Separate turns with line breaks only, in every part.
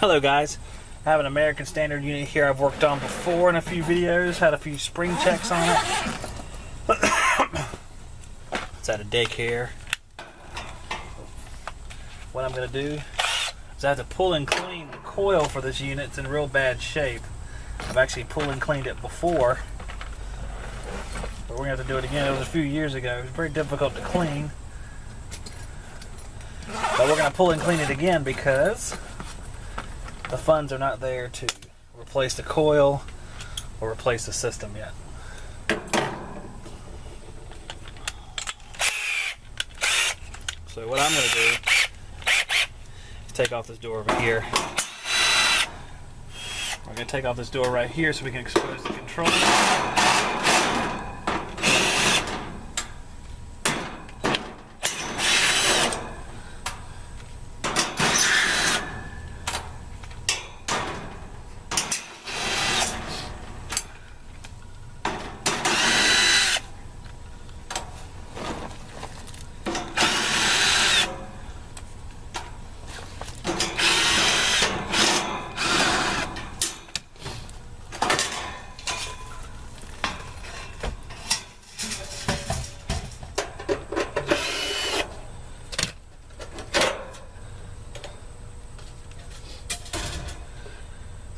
Hello guys, I have an American Standard unit here I've worked on before in a few videos, had a few spring checks on it. It's at a daycare. What I'm going to do is I have to pull and clean the coil for this unit. It's in real bad shape. I've actually pulled and cleaned it before, but we're going to have to do it again. It was a few years ago. It was very difficult to clean. But we're going to pull and clean it again because the funds are not there to replace the coil or replace the system yet. So what I'm going to do is take off this door over here. We're going to take off this door right here so we can expose the controller.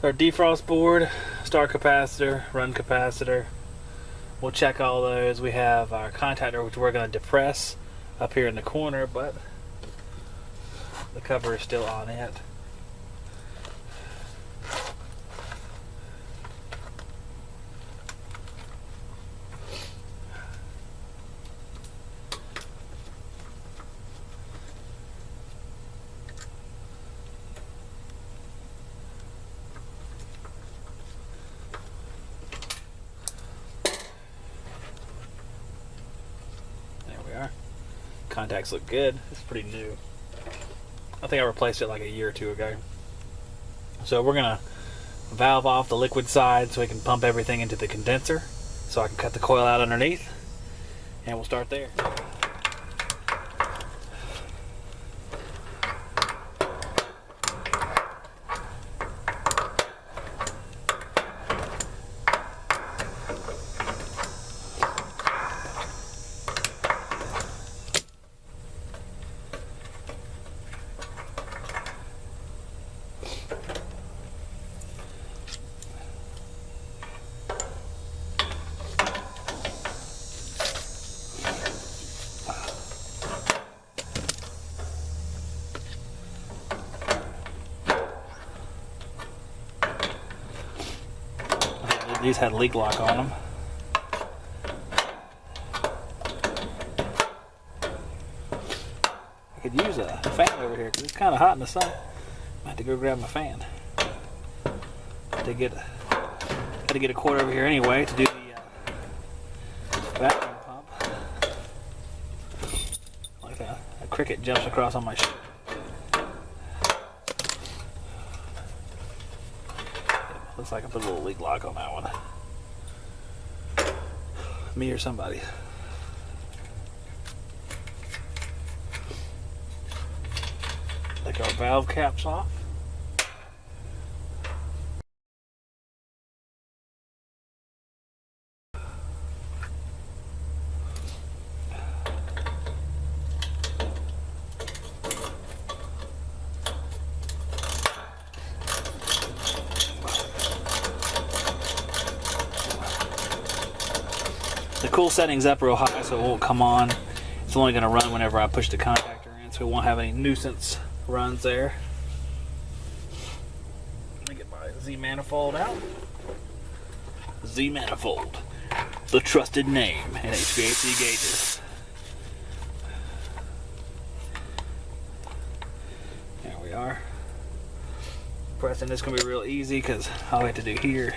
Our defrost board, start capacitor, run capacitor. We'll check all those. We have our contactor, which we're going to depress up here in the corner, but the cover is still on it. Contacts look good. It's pretty new. I think I replaced it like a year or two ago. So we're gonna valve off the liquid side so we can pump everything into the condenser so I can cut the coil out underneath, and we'll start there. These had leak lock on them. I could use a fan over here because it's kind of hot in the sun. I have to go grab my fan. Had to get a cord over here anyway to do the vacuum pump. Like that. A cricket jumps across on my shirt. Looks like I put a little leak lock on that one. Me or somebody. Take our valve caps off. The cool setting's up real high, so it won't come on. It's only going to run whenever I push the contactor in, so we won't have any nuisance runs there. Let me get my Z manifold out. Z manifold, the trusted name in HVAC gauges. There we are. Pressing this is going to be real easy because all we have to do here.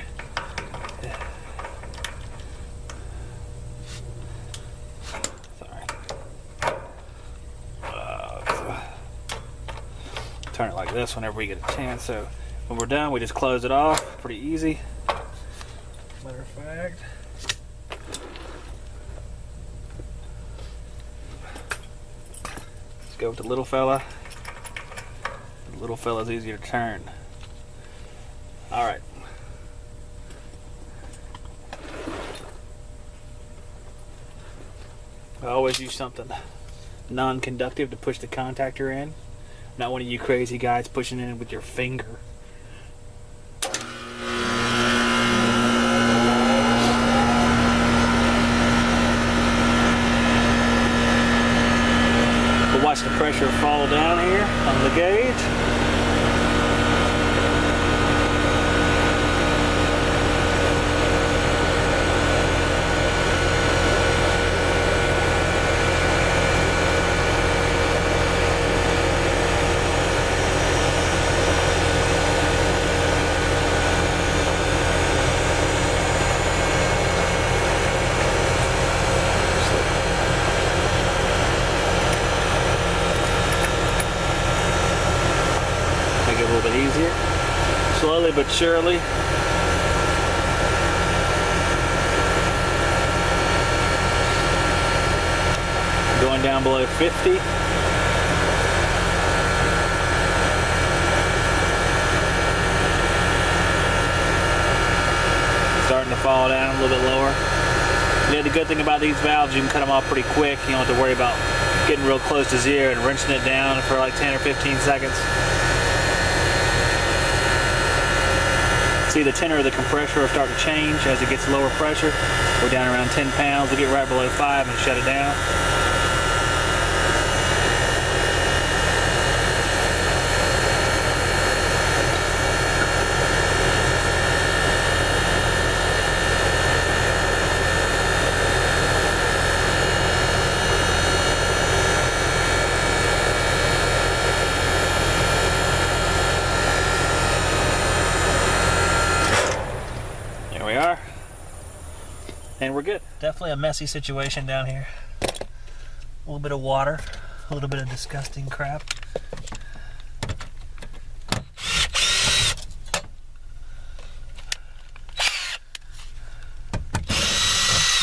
Turn it like this whenever we get a chance. So when we're done, we just close it off. Pretty easy. Matter of fact, let's go with the little fella. The little fella's easier to turn. All right. I always use something non-conductive to push the contactor in. Not one of you crazy guys pushing it in with your finger. But watch the pressure fall down here on the gauge. Easier, slowly but surely. Going down below 50. Starting to fall down a little bit lower. Yeah, the good thing about these valves, you can cut them off pretty quick. You don't have to worry about getting real close to zero and wrenching it down for like 10 or 15 seconds. See the tenor of the compressor will start to change as it gets lower pressure. Go down around 10 pounds, we'll get right below 5 and shut it down. And we're good. Definitely a messy situation down here. A little bit of water, a little bit of disgusting crap.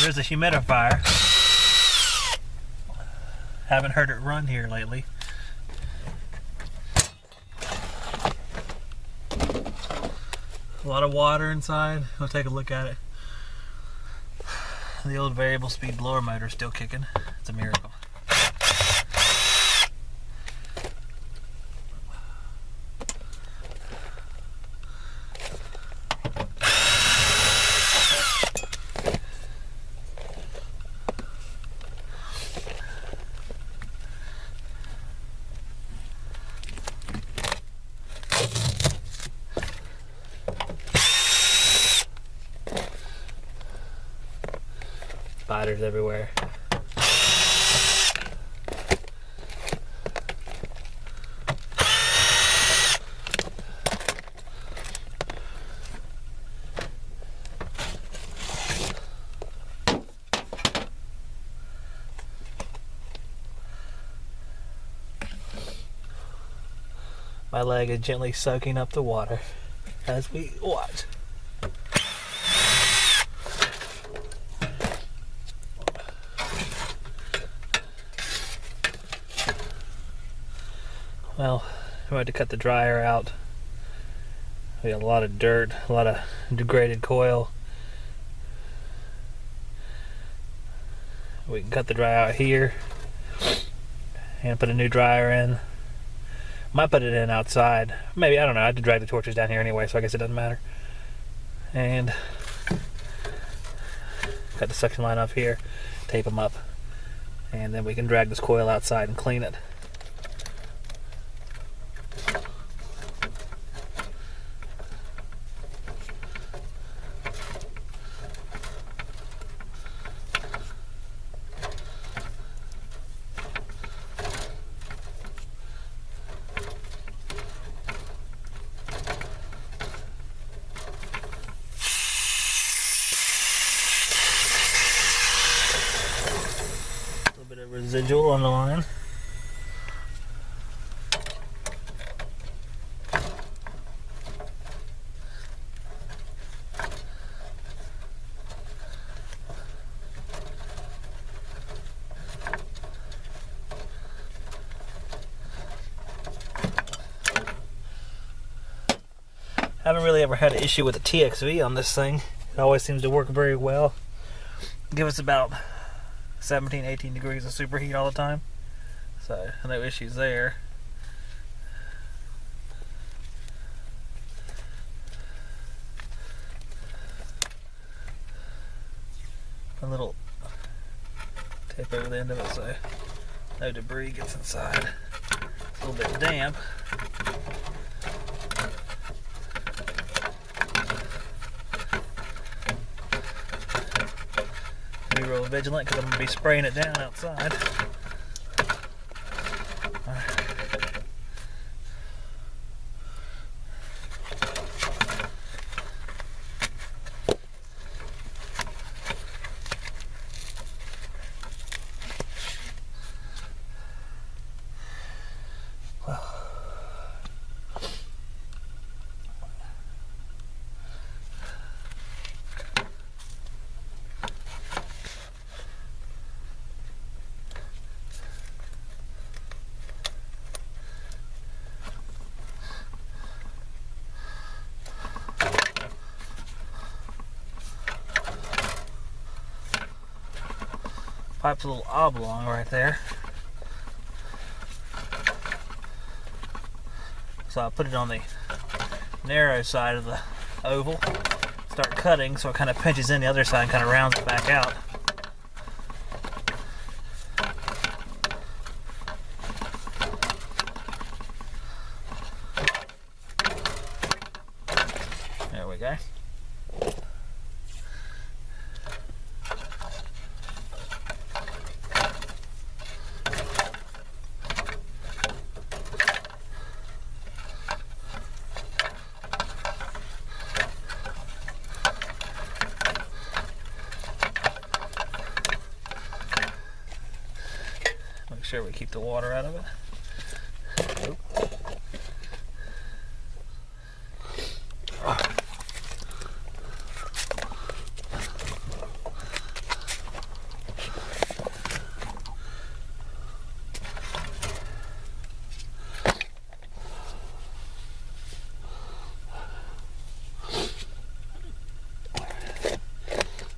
There's a humidifier. Haven't heard it run here lately. A lot of water inside. We'll take a look at it. The old variable speed blower motor is still kicking. It's a miracle. Spiders everywhere. My leg is gently soaking up the water as we watch. Well, we had to cut the dryer out. We got a lot of dirt, a lot of degraded coil. We can cut the dryer out here and put a new dryer in. Might put it in outside. Maybe, I don't know. I had to drag the torches down here anyway, so I guess it doesn't matter. And cut the suction line off here, tape them up, and then we can drag this coil outside and clean it. Residual on the line. haven't really ever had an issue with the TXV on this thing. It always seems to work very well. Give us about 17, 18 degrees of superheat all the time. So, no issues there. A little tape over the end of it so no debris gets inside. It's a little bit damp. Be real vigilant because I'm going to be spraying it down outside. Pipe's a little oblong right there. So I put it on the narrow side of the oval. Start cutting so it kind of pinches in the other side and kind of rounds it back out. There we go. Make sure we keep the water out of it. Nope.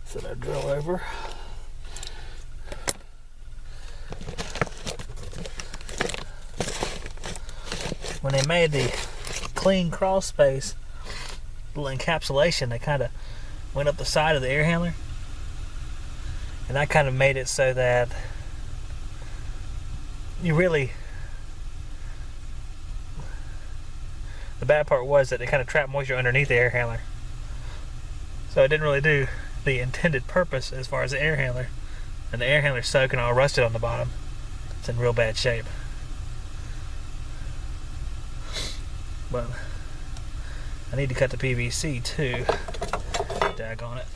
Set our drill over. When they made the clean crawl space little encapsulation, they kind of went up the side of the air handler, and that kind of made it so that you really, the bad part was that they kind of trapped moisture underneath the air handler, so it didn't really do the intended purpose as far as the air handler, and the air handler's soaking all rusted on the bottom. It's in real bad shape. But I need to cut the PVC too. Daggone it.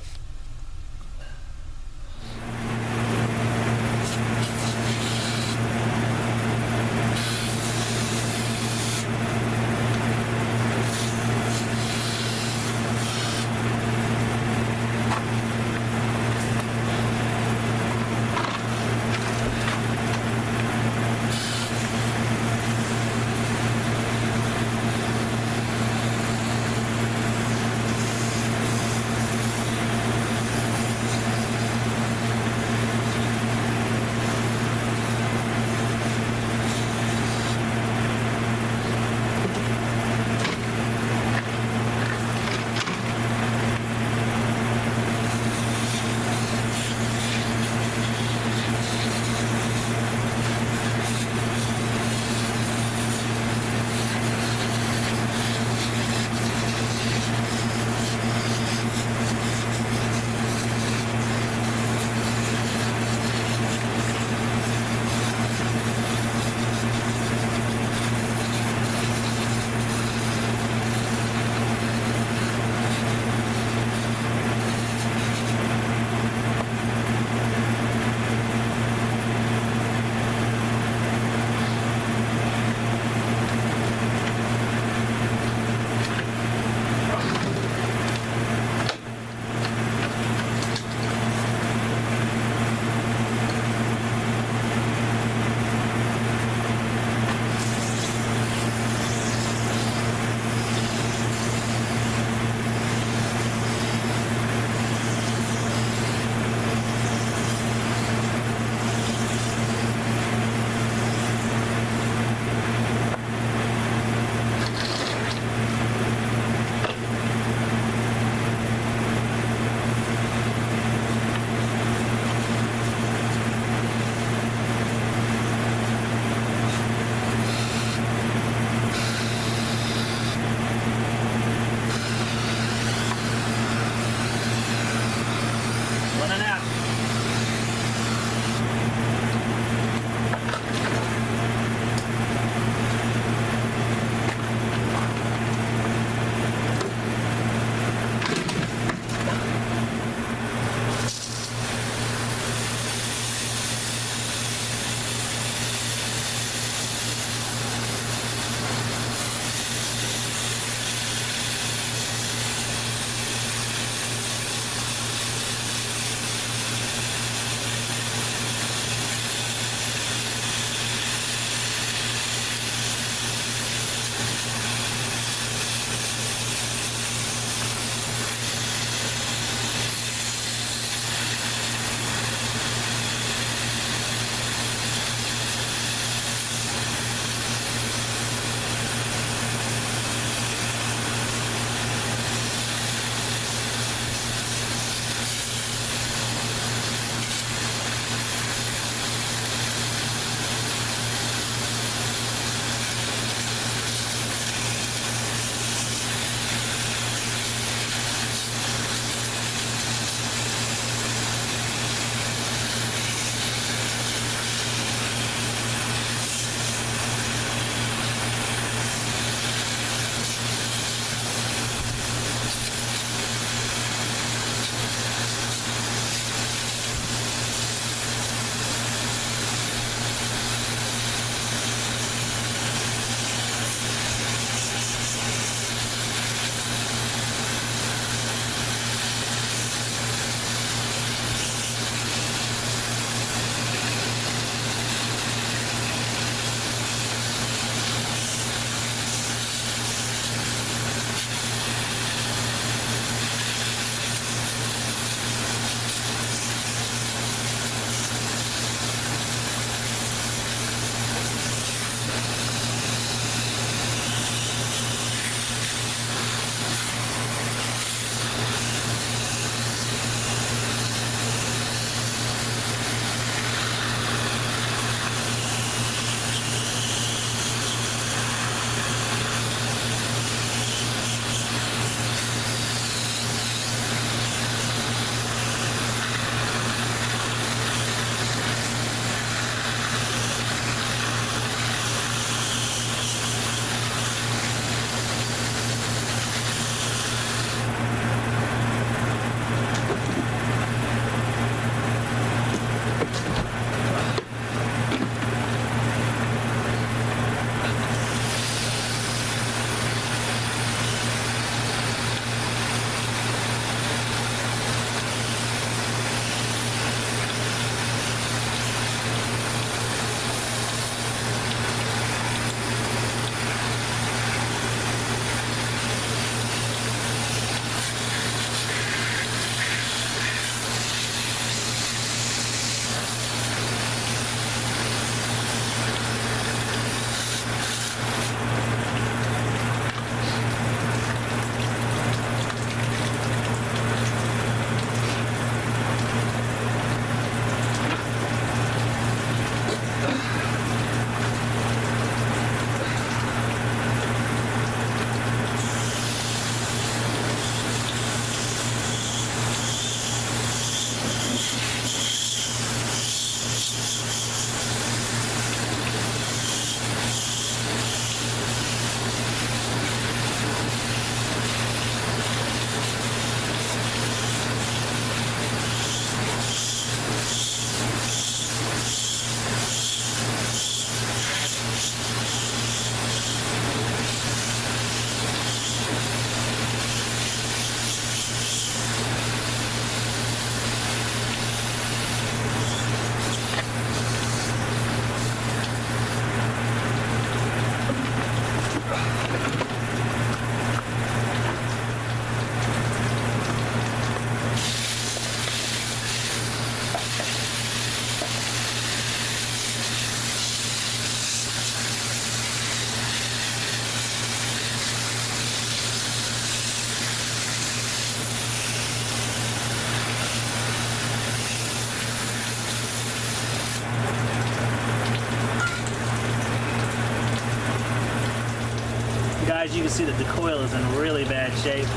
guys, you can see that the coil is in really bad shape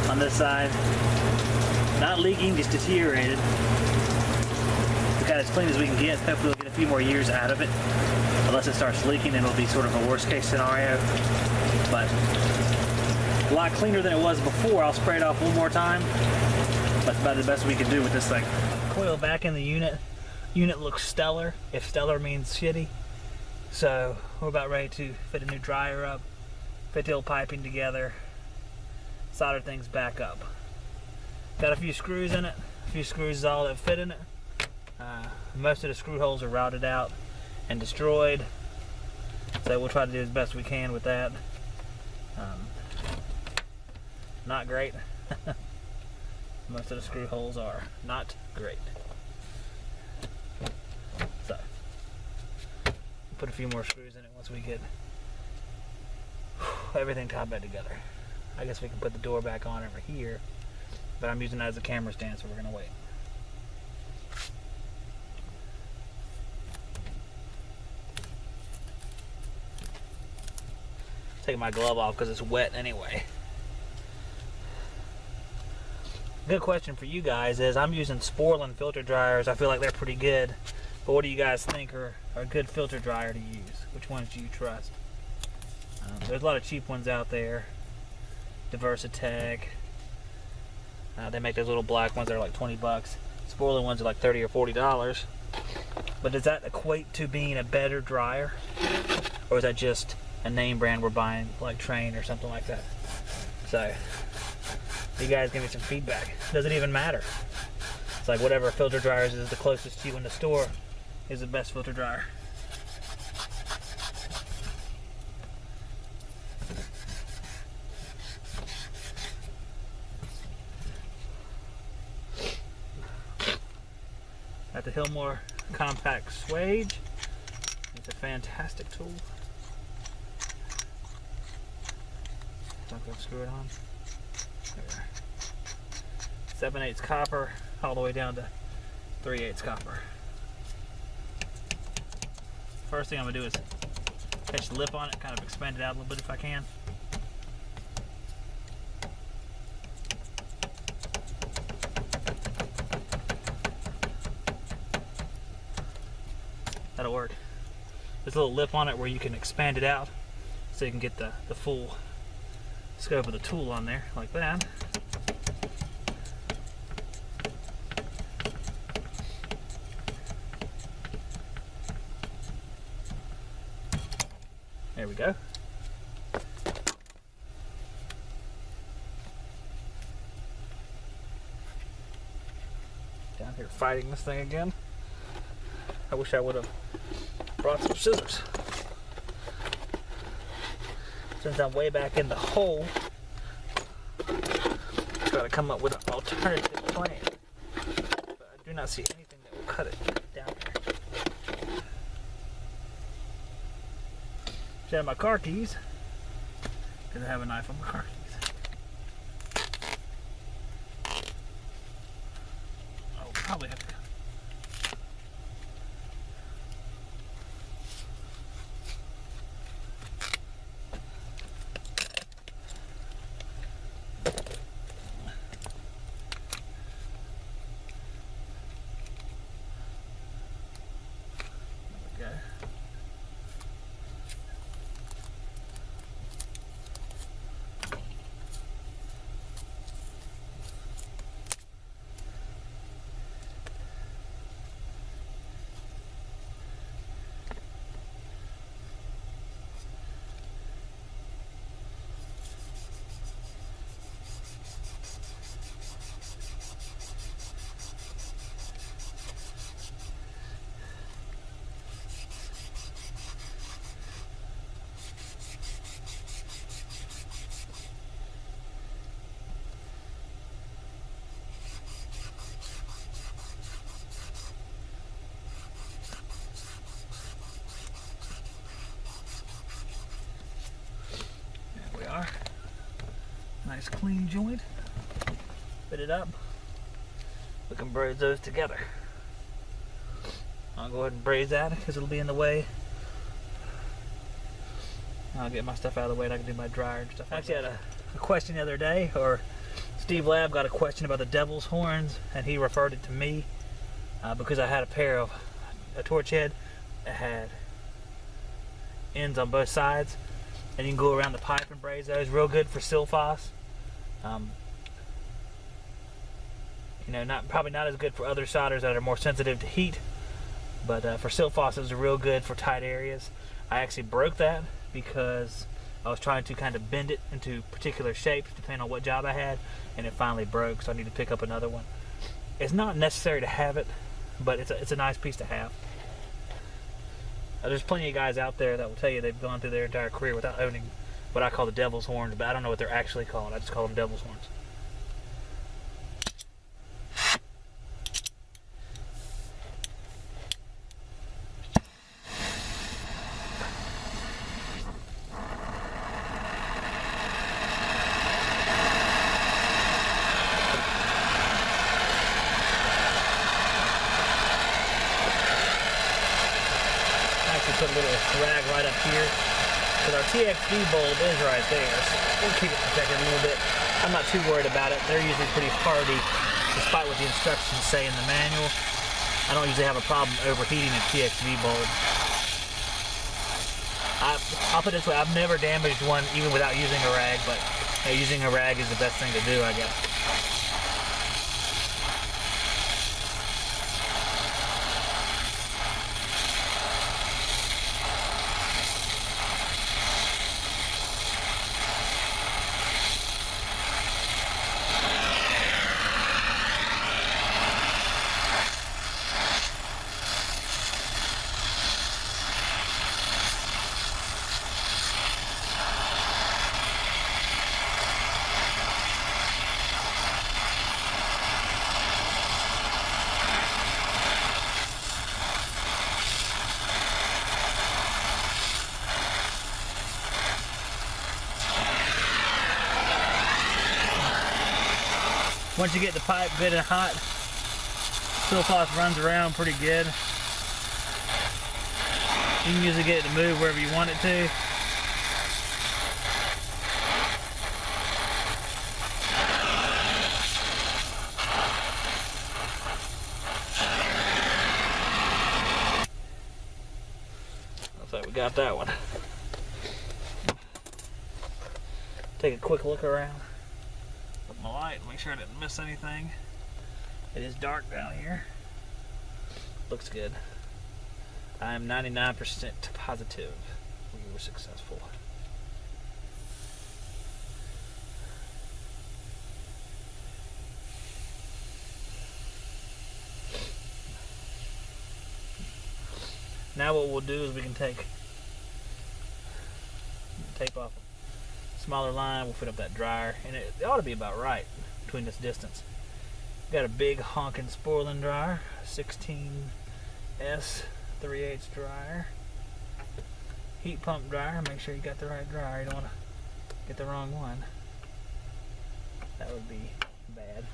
on this side. Not leaking, just deteriorated. We got as clean as we can get. Hopefully we'll get a few more years out of it. Unless it starts leaking, then it'll be sort of a worst case scenario. But a lot cleaner than it was before. I'll spray it off one more time. That's about the best we can do with this thing. Coil back in the unit. Unit looks stellar, if stellar means shitty. So we're about ready to fit a new dryer up, fit the old piping together, solder things back up. Got a few screws in it. A few screws is all that fit in it. Most of the screw holes are routed out and destroyed. So we'll try to do as best we can with that. Not great. Most of the screw holes are not great. So, put a few more screws in it once we get everything tied back together. I guess we can put the door back on over here, but I'm using that as a camera stand, so we're gonna wait. Take my glove off because it's wet anyway. Good question for you guys is, I'm using Sporlan filter dryers. I feel like they're pretty good. But what do you guys think are a good filter dryer to use? Which ones do you trust? There's a lot of cheap ones out there. Diversitech. They make those little black ones that are like 20 bucks. Sporlan ones are like $30 or $40. But does that equate to being a better dryer? Or is that just a name brand we're buying, like Train or something like that? So, you guys give me some feedback. Does it even matter? It's like whatever filter dryers is the closest to you in the store is the best filter dryer. Got the Hillmore Compact Swage. It's a fantastic tool. Don't go screw it on. There. 7/8 copper all the way down to 3/8 copper. First thing I'm gonna do is catch the lip on it, kind of expand it out a little bit if I can. That'll work. There's a little lip on it where you can expand it out so you can get the full scope of the tool on there, like that. There we go. Down here fighting this thing again. I wish I would have brought some scissors. Since I'm way back in the hole, try to come up with an alternative plan. But I do not see anything that will cut it down there. Should have my car keys, because I have a knife on my car keys. I'll probably have to. Nice clean joint. Fit it up. We can braze those together. I'll go ahead and braze that because it'll be in the way. I'll get my stuff out of the way and I can do my dryer and stuff. I actually had a question the other day, or Steve Lab got a question about the devil's horns, and he referred it to me because I had a pair of a torch head that had ends on both sides, and you can go around the pipe and braze those. Real good for silphos. You know, probably not as good for other solders that are more sensitive to heat, but for silphos it's real good for tight areas. I actually broke that because I was trying to kind of bend it into particular shapes depending on what job I had, and it finally broke, so I need to pick up another one. It's not necessary to have it, but it's a nice piece to have. There's plenty of guys out there that will tell you they've gone through their entire career without owning what I call the devil's horns, but I don't know what they're actually called. I just call them devil's horns. Put a little rag right up here, because our TXV bulb is right there, so we'll keep it protected a little bit. I'm not too worried about it. They're usually pretty hardy, despite what the instructions say in the manual. I don't usually have a problem overheating a TXV bulb. I'll put it this way, I've never damaged one even without using a rag, but using a rag is the best thing to do, I guess. Once you get the pipe good and hot, silphos runs around pretty good. You can usually get it to move wherever you want it to. Looks like we got that one. Take a quick look around. Put my light, make sure I didn't miss anything. It is dark down here. Looks good. I am 99% positive we were successful. Now what we'll do is we can take tape off a smaller line. We'll fit up that dryer, and it ought to be about right between this distance. Got a big honking Sporlan dryer, 16S 3/8 dryer. Heat pump dryer. Make sure you got the right dryer. You don't want to get the wrong one. That would be bad.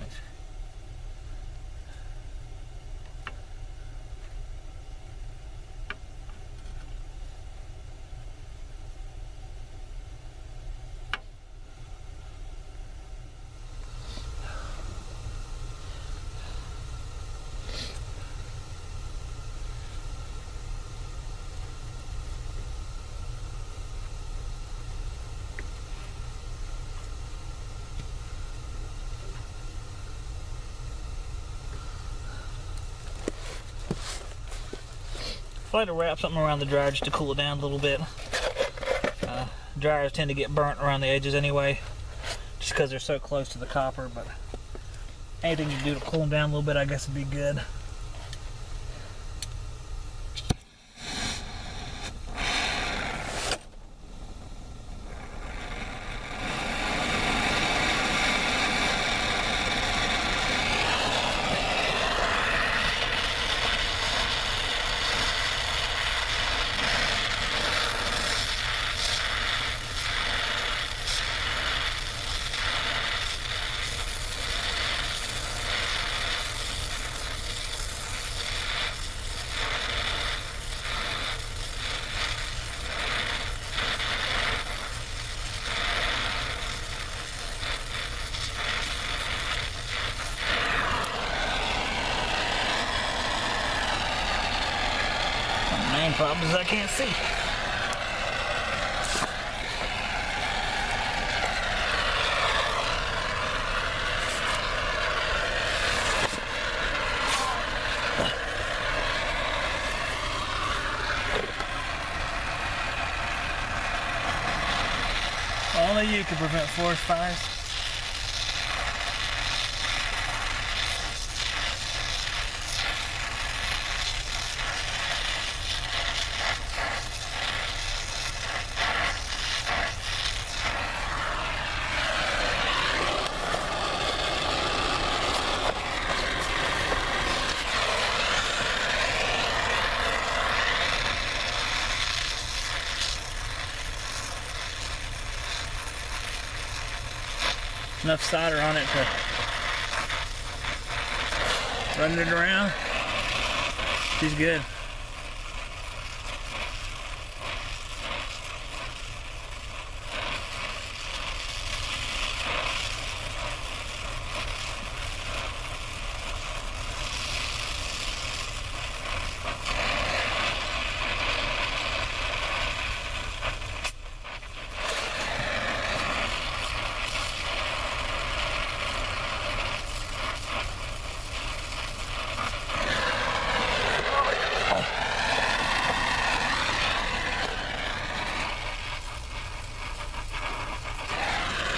Make sure. I like to wrap something around the dryer just to cool it down a little bit. Dryers tend to get burnt around the edges anyway, just because they're so close to the copper, but anything you do to cool them down a little bit I guess would be good. Problem is I can't see. Only you can prevent forest fires. Enough solder on it to run it around. She's good.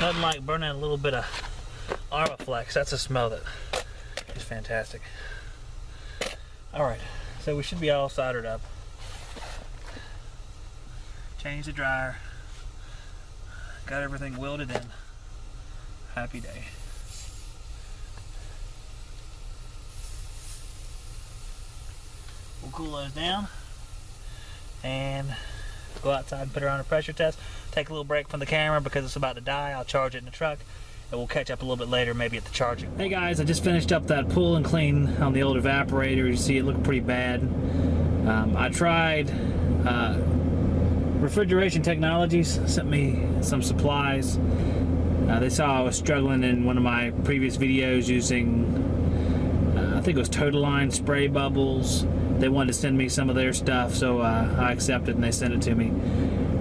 Nothing like burning a little bit of Armaflex. That's a smell that is fantastic. Alright, so we should be all soldered up. Change the dryer. Got everything welded in. Happy day. We'll cool those down and go outside and put her on a pressure test. Take a little break from the camera because it's about to die. I'll charge it in the truck and we'll catch up a little bit later, maybe at the charging. Hey guys, I just finished up that pull and clean on the old evaporator. You see it looked pretty bad. I tried Refrigeration Technologies, sent me some supplies. They saw I was struggling in one of my previous videos using I think it was Total Line spray bubbles. They wanted to send me some of their stuff, so I accepted and they sent it to me.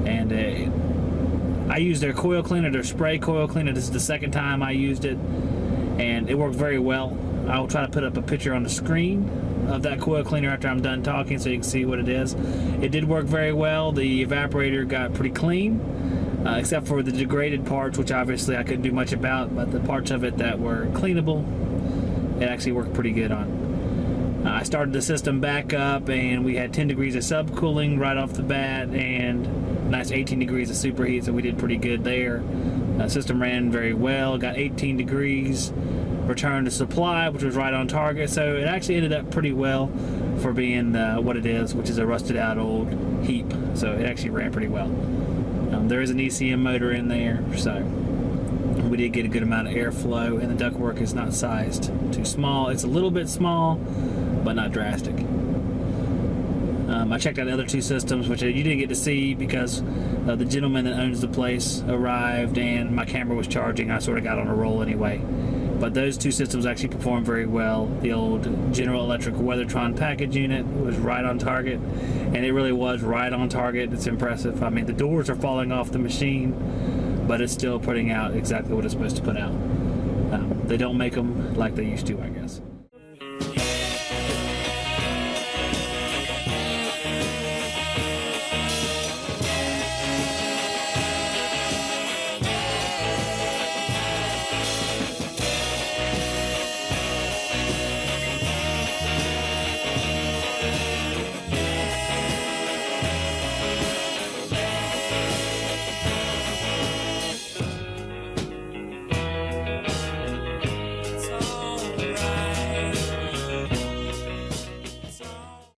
And I used their coil cleaner, their spray coil cleaner. This is the second time I used it, and it worked very well. I'll try to put up a picture on the screen of that coil cleaner after I'm done talking so you can see what it is. It did work very well. The evaporator got pretty clean, except for the degraded parts, which obviously I couldn't do much about, but the parts of it that were cleanable, it actually worked pretty good on. I started the system back up and we had 10 degrees of subcooling right off the bat and nice 18 degrees of superheat, so we did pretty good there. The system ran very well, got 18 degrees, returned to supply, which was right on target, so it actually ended up pretty well for being what it is, which is a rusted out old heap, so it actually ran pretty well. There is an ECM motor in there, so we did get a good amount of airflow, and the ductwork is not sized too small. It's a little bit small, but not drastic. I checked out the other two systems, which you didn't get to see because the gentleman that owns the place arrived and my camera was charging. I sort of got on a roll anyway. But those two systems actually performed very well. The old General Electric Weathertron package unit was right on target, and it really was right on target. It's impressive. I mean, the doors are falling off the machine, but it's still putting out exactly what it's supposed to put out. They don't make them like they used to, I guess.